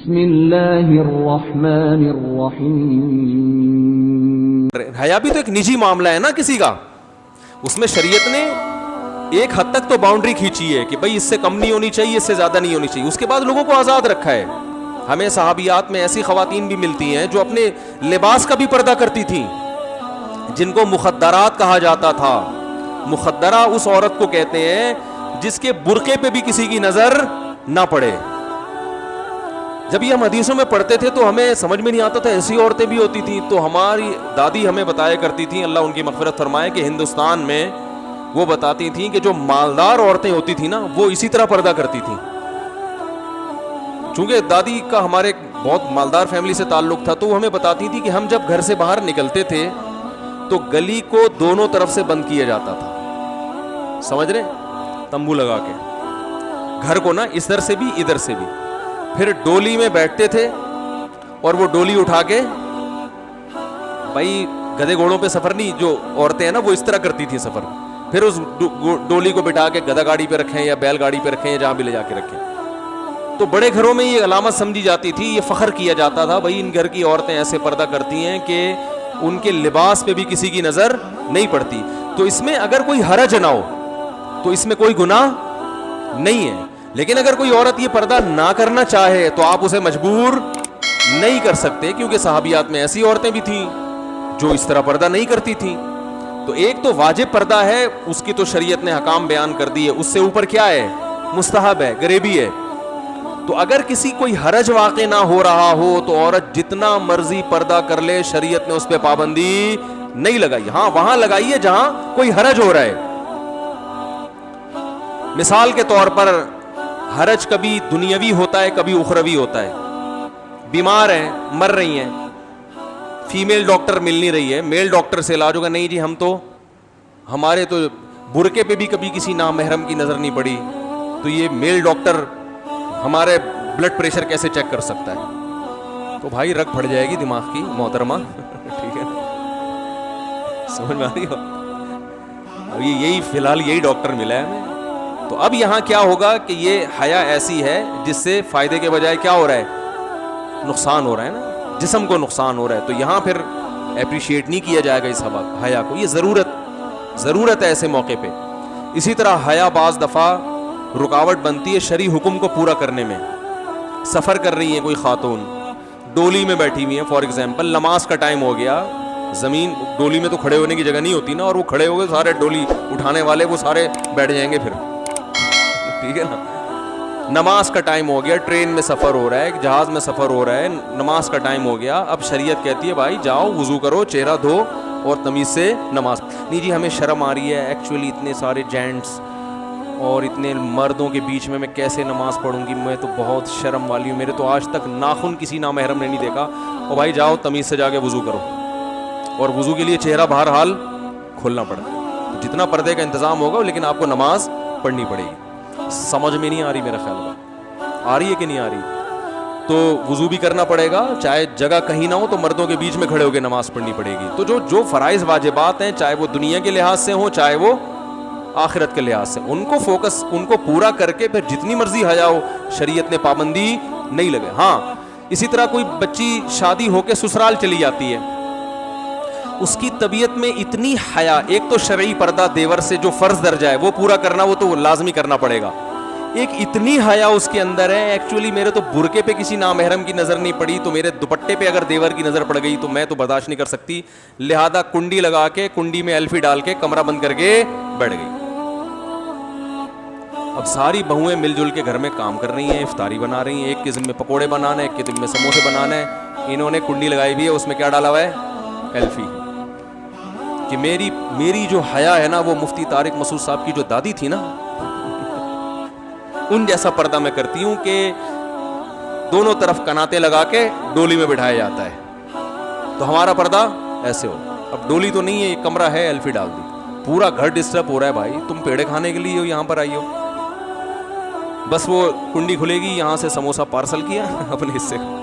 بسم اللہ الرحمن الرحیم. حیا بھی تو ایک نجی معاملہ ہے نا کسی کا, اس میں شریعت نے ایک حد تک تو باؤنڈری کھینچی ہے کہ بھائی اس سے کم نہیں ہونی چاہیے, اس سے زیادہ نہیں ہونی چاہیے. اس کے بعد لوگوں کو آزاد رکھا ہے. ہمیں صحابیات میں ایسی خواتین بھی ملتی ہیں جو اپنے لباس کا بھی پردہ کرتی تھیں, جن کو مخدرات کہا جاتا تھا. مخدرہ اس عورت کو کہتے ہیں جس کے برقعے پہ بھی کسی کی نظر نہ پڑے. جب یہ ہم حدیثوں میں پڑھتے تھے تو ہمیں سمجھ میں نہیں آتا تھا ایسی عورتیں بھی ہوتی تھیں. تو ہماری دادی ہمیں بتایا کرتی تھیں, اللہ ان کی مغفرت فرمائے, کہ ہندوستان میں وہ بتاتی تھیں کہ جو مالدار عورتیں ہوتی تھیں نا وہ اسی طرح پردہ کرتی تھیں. چونکہ دادی کا ہمارے بہت مالدار فیملی سے تعلق تھا تو وہ ہمیں بتاتی تھی کہ ہم جب گھر سے باہر نکلتے تھے تو گلی کو دونوں طرف سے بند کیا جاتا تھا, سمجھ رہے, تمبو لگا کے گھر کو نا اس طرح سے بھی ادھر سے بھی. پھر ڈولی میں بیٹھتے تھے اور وہ ڈولی اٹھا کے, بھائی گدھے گھوڑوں پہ سفر نہیں, جو عورتیں ہیں نا وہ اس طرح کرتی تھی سفر, پھر اس ڈولی کو بٹھا کے گدھا گاڑی پہ رکھیں یا بیل گاڑی پہ رکھیں یا جہاں بھی لے جا کے رکھیں. تو بڑے گھروں میں یہ علامت سمجھی جاتی تھی, یہ فخر کیا جاتا تھا, بھائی ان گھر کی عورتیں ایسے پردہ کرتی ہیں کہ ان کے لباس پہ بھی کسی کی نظر نہیں پڑتی. تو اس میں اگر کوئی حرج نہ ہو تو اس میں کوئی گناہ نہیں ہے. لیکن اگر کوئی عورت یہ پردہ نہ کرنا چاہے تو آپ اسے مجبور نہیں کر سکتے, کیونکہ صحابیات میں ایسی عورتیں بھی تھیں جو اس طرح پردہ نہیں کرتی تھیں. تو ایک تو واجب پردہ ہے, اس کی تو شریعت نے حکام بیان کر دی ہے, اس سے اوپر کیا ہے, مستحب ہے, غریبی ہے. تو اگر کسی کوئی حرج واقع نہ ہو رہا ہو تو عورت جتنا مرضی پردہ کر لے, شریعت نے اس پہ پابندی نہیں لگائی. ہاں وہاں لگائی ہے جہاں کوئی حرج ہو رہا ہے. مثال کے طور پر حرج کبھی دنیاوی ہوتا ہے کبھی اخروی ہوتا ہے. بیمار ہیں, مر رہی ہیں, فیمیل ڈاکٹر مل نہیں رہی ہے, میل ڈاکٹر سے علاج ہوگا, نہیں جی ہم تو ہمارے تو برقعے پہ بھی کبھی کسی نامحرم کی نظر نہیں پڑی, تو یہ میل ڈاکٹر ہمارے بلڈ پریشر کیسے چیک کر سکتا ہے. تو بھائی رگ پھٹ جائے گی دماغ کی محترمہ, ٹھیک ہے, سمجھ میں آ رہی ہو. اب یہی فی الحال یہی ڈاکٹر ملا ہے ہمیں. تو اب یہاں کیا ہوگا کہ یہ حیا ایسی ہے جس سے فائدے کے بجائے کیا ہو رہا ہے, نقصان ہو رہا ہے نا, جسم کو نقصان ہو رہا ہے. تو یہاں پھر اپریشیٹ نہیں کیا جائے گا اس حیا کو, یہ ضرورت ہے ایسے موقع پہ. اسی طرح حیا بعض دفعہ رکاوٹ بنتی ہے شرعی حکم کو پورا کرنے میں. سفر کر رہی ہیں کوئی خاتون, ڈولی میں بیٹھی ہوئی ہیں, فار ایگزامپل نماز کا ٹائم ہو گیا, زمین ڈولی میں تو کھڑے ہونے کی جگہ نہیں ہوتی نا, اور وہ کھڑے ہو گئے سارے ڈولی اٹھانے والے وہ سارے بیٹھ جائیں گے پھر, ٹھیک ہے نا. نماز کا ٹائم ہو گیا, ٹرین میں سفر ہو رہا ہے, جہاز میں سفر ہو رہا ہے, نماز کا ٹائم ہو گیا. اب شریعت کہتی ہے بھائی جاؤ وضو کرو, چہرہ دھو اور تمیز سے نماز. نہیں جی ہمیں شرم آ رہی ہے, ایکچولی اتنے سارے جینٹس اور اتنے مردوں کے بیچ میں کیسے نماز پڑھوں گی, میں تو بہت شرم والی ہوں, میرے تو آج تک ناخن کسی نامحرم نے نہیں دیکھا. اور بھائی جاؤ تمیز سے جا کے وضو کرو, اور وضو کے لیے چہرہ بہرحال کھولنا پڑتا ہے. تو جتنا پردے کا انتظام ہوگا لیکن آپ کو نماز پڑھنی پڑے گی. سمجھ میں نہیں آ رہی, میرا خیال ہے آ رہی ہے کہ نہیں آ رہی. تو وضو بھی کرنا پڑے گا, چاہے جگہ کہیں نہ ہو تو مردوں کے بیچ میں کھڑے ہو کے نماز پڑھنی پڑے گی. تو جو فرائض واجبات ہیں, چاہے وہ دنیا کے لحاظ سے ہوں چاہے وہ آخرت کے لحاظ سے, ان کو فوکس, ان کو پورا کر کے پھر جتنی مرضی حیا ہو, شریعت نے پابندی نہیں لگے. ہاں اسی طرح کوئی بچی شادی ہو کے سسرال چلی جاتی ہے, اس کی طبیعت میں اتنی حیا, ایک تو شرعی پردہ دیور سے جو فرض درجہ ہے وہ پورا کرنا, وہ تو لازمی کرنا پڑے گا. ایک اتنی حیا اس کے اندر ہے, ایکچولی میرے تو برقعے پہ کسی نامحرم کی نظر نہیں پڑی, تو میرے دوپٹے پہ اگر دیور کی نظر پڑ گئی تو میں تو برداشت نہیں کر سکتی, لہذا کنڈی لگا کے, کنڈی میں ایلفی ڈال کے کمرہ بند کر کے بیٹھ گئی. اب ساری بہویں مل جل کے گھر میں کام کر رہی ہیں, افطاری بنا رہی ہیں, ایک کے ذمہ پکوڑے بنانا ہے, ایک کے ذمہ سموسے بنانا ہے. انہوں نے کنڈی لگائی بھی ہے, اس میں کیا ڈالا ہوا ہے, ایلفی. کہ میری جو حیا ہے نا وہ مفتی طارق مسعود صاحب کی جو دادی تھی نا, ان جیسا پردہ میں کرتی ہوں کہ دونوں طرف کناتے لگا کے ڈولی میں بٹھایا جاتا ہے. تو ہمارا پردہ ایسے ہو. اب ڈولی تو نہیں ہے, یہ کمرہ ہے, ایلفی ڈال دی, پورا گھر ڈسٹرب ہو رہا ہے. بھائی تم پیڑے کھانے کے لیے ہو, یہاں پر آئی ہو, بس وہ کنڈی کھلے گی, یہاں سے سموسا پارسل کیا اپنے حصے کا.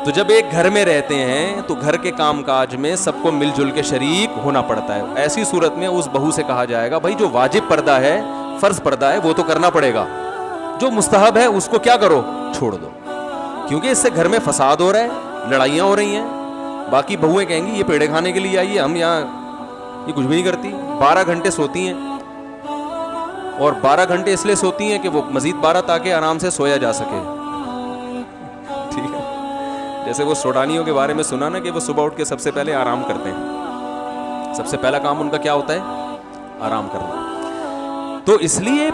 تو جب ایک گھر میں رہتے ہیں تو گھر کے کام کاج میں سب کو مل جل کے شریک ہونا پڑتا ہے. ایسی صورت میں اس بہو سے کہا جائے گا بھائی جو واجب پردہ ہے, فرض پردہ ہے, وہ تو کرنا پڑے گا, جو مستحب ہے اس کو کیا کرو, چھوڑ دو. کیونکہ اس سے گھر میں فساد ہو رہا ہے, لڑائیاں ہو رہی ہیں. باقی بہویں کہیں گی یہ پیڑے کھانے کے لیے آئی ہے, ہم یہاں یہ کچھ بھی نہیں کرتی. 12 گھنٹے سوتی ہیں, اور 12 گھنٹے اس لیے سوتی ہیں کہ وہ مزید 12 تاکہ آرام سے سویا جا سکے. ٹھیک ہے, جیسے وہ سوڈانیوں کے بارے میں سنا نا کہ وہ صبح اٹھ کے سب سے پہلے آرام کرتے ہیں, سب سے پہلا کام ان کا کیا ہوتا ہے, آرام کرنا. تو اس لیے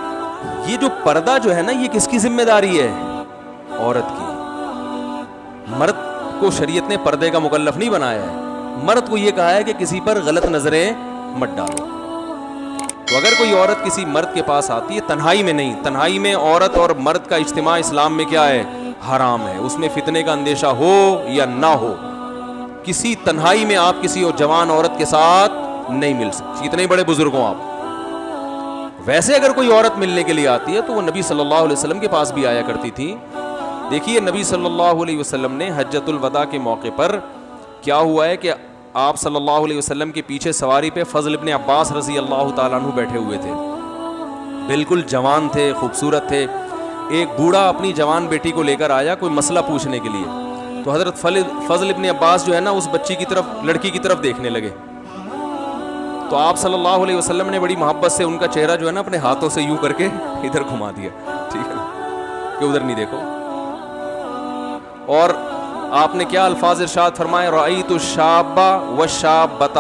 یہ جو پردہ جو ہے نا, یہ کس کی ذمہ داری ہے, عورت کی. مرد کو شریعت نے پردے کا مکلف نہیں بنایا ہے, مرد کو یہ کہا ہے کہ کسی پر غلط نظریں مت ڈالو. تو اگر کوئی عورت کسی مرد کے پاس آتی ہے, تنہائی میں نہیں, تنہائی میں عورت اور مرد کا اجتماع اسلام میں کیا ہے, حرام ہے. اس میں فتنے کا اندیشہ ہو یا نہ ہو, کسی تنہائی میں آپ کسی اور جوان عورت کے ساتھ نہیں مل سکتی, اتنے بڑے بزرگ ہوں آپ. ویسے اگر کوئی عورت ملنے کے لیے آتی ہے تو وہ نبی صلی اللہ علیہ وسلم کے پاس بھی آیا کرتی تھی. دیکھیے نبی صلی اللہ علیہ وسلم نے حجۃ الوداع کے موقع پر کیا ہوا ہے کہ آپ صلی اللہ علیہ وسلم کے پیچھے سواری پہ فضل ابن عباس رضی اللہ تعالیٰ عنہ بیٹھے ہوئے تھے, بالکل جوان تھے, خوبصورت تھے. ایک بوڑھا اپنی جوان بیٹی کو لے کر آیا کوئی مسئلہ پوچھنے کے لیے, تو حضرت فضل ابن عباس جو ہے نا اس بچی کی طرف, لڑکی کی طرف دیکھنے لگے. تو آپ صلی اللہ علیہ وسلم نے بڑی محبت سے ان کا چہرہ جو ہے نا اپنے ہاتھوں سے یوں کر کے ادھر گھما دیا, ٹھیک ہے, کہ ادھر نہیں دیکھو. اور آپ نے کیا الفاظ ارشاد فرمائے, رأیت الشاب والشابۃ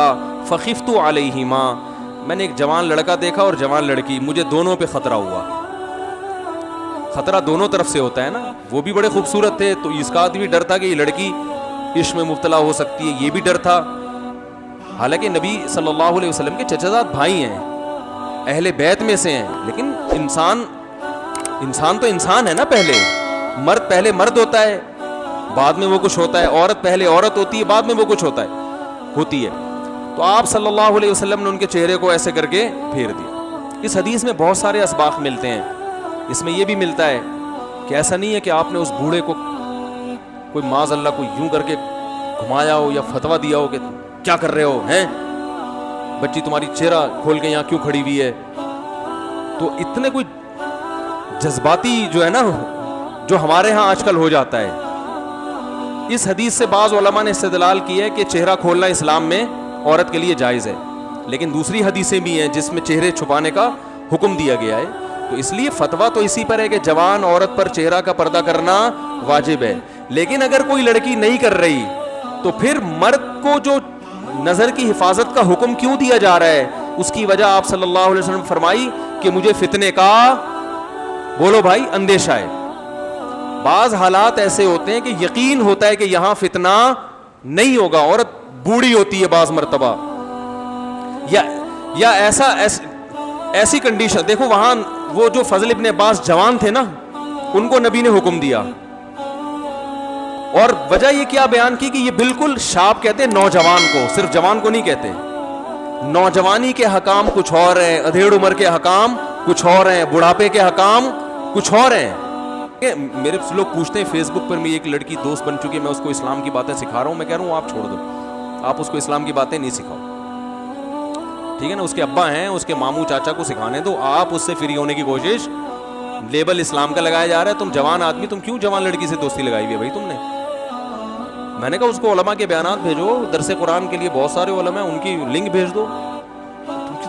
فخفت علیہما, میں نے ایک جوان لڑکا دیکھا اور جوان لڑکی, مجھے دونوں پہ خطرہ ہوا. خطرہ دونوں طرف سے ہوتا ہے نا, وہ بھی بڑے خوبصورت تھے تو اس کا بھی ڈر تھا کہ یہ لڑکی عشق میں مبتلا ہو سکتی ہے, یہ بھی ڈر تھا. حالانکہ نبی صلی اللہ علیہ وسلم کے چچا زاد بھائی ہیں, اہل بیت میں سے ہیں, لیکن انسان تو انسان ہے نا. پہلے مرد ہوتا ہے, بعد میں وہ کچھ ہوتا ہے. عورت پہلے عورت ہوتی ہے, بعد میں وہ کچھ ہوتی ہے. تو آپ صلی اللہ علیہ وسلم نے ان کے چہرے کو ایسے کر کے پھیر دیا. اس حدیث میں بہت سارے اسباق ملتے ہیں. اس میں یہ بھی ملتا ہے کہ ایسا نہیں ہے کہ آپ نے اس بوڑھے کو کوئی معاذ اللہ کو یوں کر کے گھمایا ہو یا فتویٰ دیا ہو کہ کیا کر رہے ہو ہیں, بچی تمہاری چہرہ کھول کے یہاں کیوں کھڑی ہوئی ہے. تو اتنے کوئی جذباتی جو ہے نا, جو ہمارے ہاں آج کل ہو جاتا ہے. اس حدیث سے بعض علماء نے استدلال کی ہے کہ چہرہ کھولنا اسلام میں عورت کے لیے جائز ہے, لیکن دوسری حدیثیں بھی ہیں جس میں چہرے چھپانے کا حکم دیا گیا ہے. تو اس لیے فتویٰ تو اسی پر ہے کہ جوان عورت پر چہرہ کا پردہ کرنا واجب ہے. لیکن اگر کوئی لڑکی نہیں کر رہی تو پھر مرد کو جو نظر کی حفاظت کا حکم کیوں دیا جا رہا ہے, اس کی وجہ آپ صلی اللہ علیہ وسلم فرمائی کہ مجھے فتنے کا, بولو بھائی, اندیشہ ہے. بعض حالات ایسے ہوتے ہیں کہ یقین ہوتا ہے کہ یہاں فتنہ نہیں ہوگا, عورت بوڑھی ہوتی ہے بعض مرتبہ, یا ایسی کنڈیشن. دیکھو وہاں وہ جو فضل ابن عباس جوان تھے نا, ان کو نبی نے حکم دیا, اور وجہ یہ کیا بیان کی کہ یہ بالکل شاب کہتے ہیں نوجوان کو, صرف جوان کو نہیں کہتے. نوجوانی کے حکام کچھ اور ہیں, ادھیڑ عمر کے حکام کچھ اور ہیں, بڑھاپے کے حکام کچھ اور ہیں. میرے لوگ پوچھتے ہیں فیس بک پر, میں ایک لڑکی دوست بن چکی ہے, میں اس کو اسلام کی باتیں سکھا رہا ہوں. میں کہہ رہا ہوں آپ چھوڑ دو, آپ اس کو اسلام کی باتیں نہیں سکھاؤ, ٹھیک ہے نا. اس کے ابا ہیں, اس کے ماموں چاچا کو سکھانے دو, آپ اس سے فری ہونے کی کوشش. لیبل اسلام کا لگایا جا رہا ہے, تم جوان آدمی, تم کیوں جوان لڑکی سے دوستی لگائی ہوئی ہے بھائی تم نے. میں نے کہا اس کو علماء کے بیانات بھیجو, درس قرآن کے لیے بہت سارے علماء ہیں, ان کی لنک بھیج دو.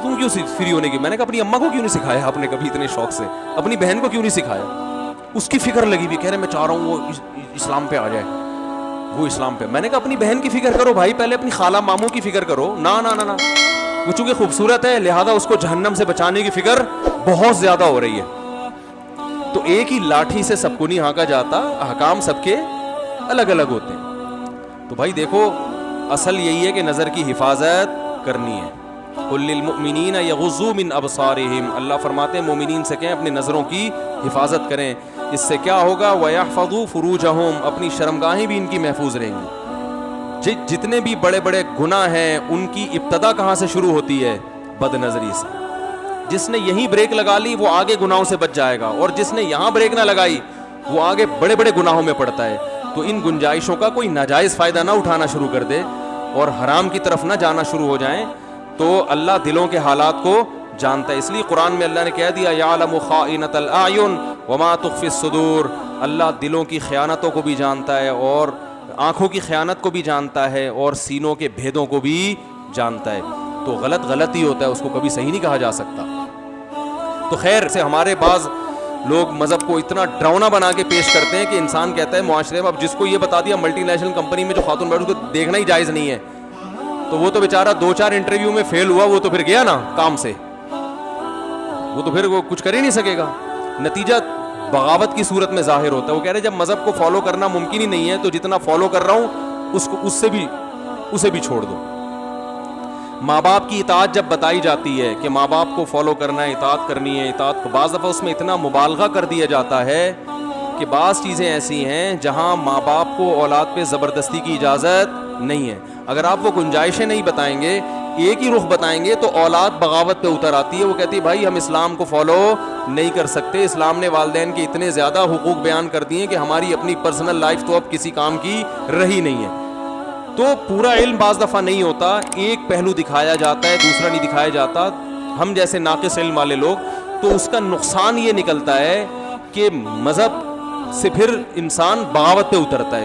تم کیوں فری ہونے کی. میں نے کہا اپنی اماں کو کیوں نہیں سکھایا آپ نے کبھی اتنے شوق سے, اپنی بہن کو کیوں نہیں سکھایا. اس کی فکر لگی ہوئی, کہہ رہے میں چاہ رہا ہوں وہ اسلام پہ آ جائے, وہ اسلام پہ. میں نے کہا اپنی بہن کی فکر کرو بھائی, پہلے اپنی خالہ ماموں کی فکر کرو. نا نا نا نا, وہ چونکہ خوبصورت ہے لہذا اس کو جہنم سے بچانے کی فکر بہت زیادہ ہو رہی ہے. تو ایک ہی لاٹھی سے سب کو نہیں ہانکا جاتا, احکام سب کے الگ الگ ہوتے ہیں. تو بھائی دیکھو اصل یہی ہے کہ نظر کی حفاظت کرنی ہے. قل للمؤمنین یغضوا من ابصارہم, اللہ فرماتے ہیں مومنین سے کہیں اپنی نظروں کی حفاظت کریں. اس سے کیا ہوگا, وَيَحْفَظُوا فُرُوجَهُمْ, اپنی شرمگاہیں بھی ان کی محفوظ رہیں گی. جتنے بھی بڑے بڑے گناہ ہیں ان کی ابتدا کہاں سے شروع ہوتی ہے, بد نظری سے. جس نے یہیں بریک لگا لی وہ آگے گناہوں سے بچ جائے گا, اور جس نے یہاں بریک نہ لگائی وہ آگے بڑے بڑے گناہوں میں پڑتا ہے. تو ان گنجائشوں کا کوئی ناجائز فائدہ نہ اٹھانا شروع کر دے اور حرام کی طرف نہ جانا شروع ہو جائیں, تو اللہ دلوں کے حالات کو جانتا ہے. اس لیے قرآن میں اللہ نے کہہ دیا یعلم خائنۃ الاعین وما تخفی الصدور. اللہ دلوں کی خیانتوں کو بھی جانتا ہے اور آنکھوں کی خیانت کو بھی جانتا ہے اور سینوں کے بھیدوں کو بھی جانتا ہے. تو غلط ہی ہوتا ہے, اس کو کبھی صحیح نہیں کہا جا سکتا. تو خیر سے ہمارے بعض لوگ مذہب کو اتنا ڈراؤنا بنا کے پیش کرتے ہیں کہ انسان کہتا ہے معاشرے میں اب جس کو یہ بتا دیا ملٹی نیشنل کمپنی میں جو خاتون بیٹھ اس کو دیکھنا ہی جائز نہیں ہے, تو وہ تو بیچارہ 2-4 انٹرویو میں فیل ہوا, وہ تو پھر گیا نا کام سے, وہ تو پھر وہ کچھ کر ہی نہیں سکے گا. نتیجہ بغاوت کی صورت میں ظاہر ہوتا ہے. وہ کہہ رہے جب مذہب کو فالو کرنا ممکن ہی نہیں ہے تو جتنا فالو کر رہا ہوں اسے بھی چھوڑ دو. ماں باپ کی اطاعت جب بتائی جاتی ہے کہ ماں باپ کو فالو کرنا ہے, اطاعت کرنی ہے, اطاعت کو بعض دفعہ اس میں اتنا مبالغہ کر دیا جاتا ہے کہ بعض چیزیں ایسی ہیں جہاں ماں باپ کو اولاد پہ زبردستی کی اجازت نہیں ہے. اگر آپ وہ گنجائشیں نہیں بتائیں گے, ایک ہی رخ بتائیں گے, تو اولاد بغاوت پہ اتر آتی ہے. وہ کہتی ہے بھائی ہم اسلام کو فالو نہیں کر سکتے, اسلام نے والدین کے اتنے زیادہ حقوق بیان کر دیے کہ ہماری اپنی پرسنل لائف تو اب کسی کام کی رہی نہیں ہے. تو پورا علم بعض دفعہ نہیں ہوتا, ایک پہلو دکھایا جاتا ہے دوسرا نہیں دکھایا جاتا. ہم جیسے ناقص علم والے لوگ, تو اس کا نقصان یہ نکلتا ہے کہ مذہب سے پھر انسان بغاوت پہ اترتا ہے.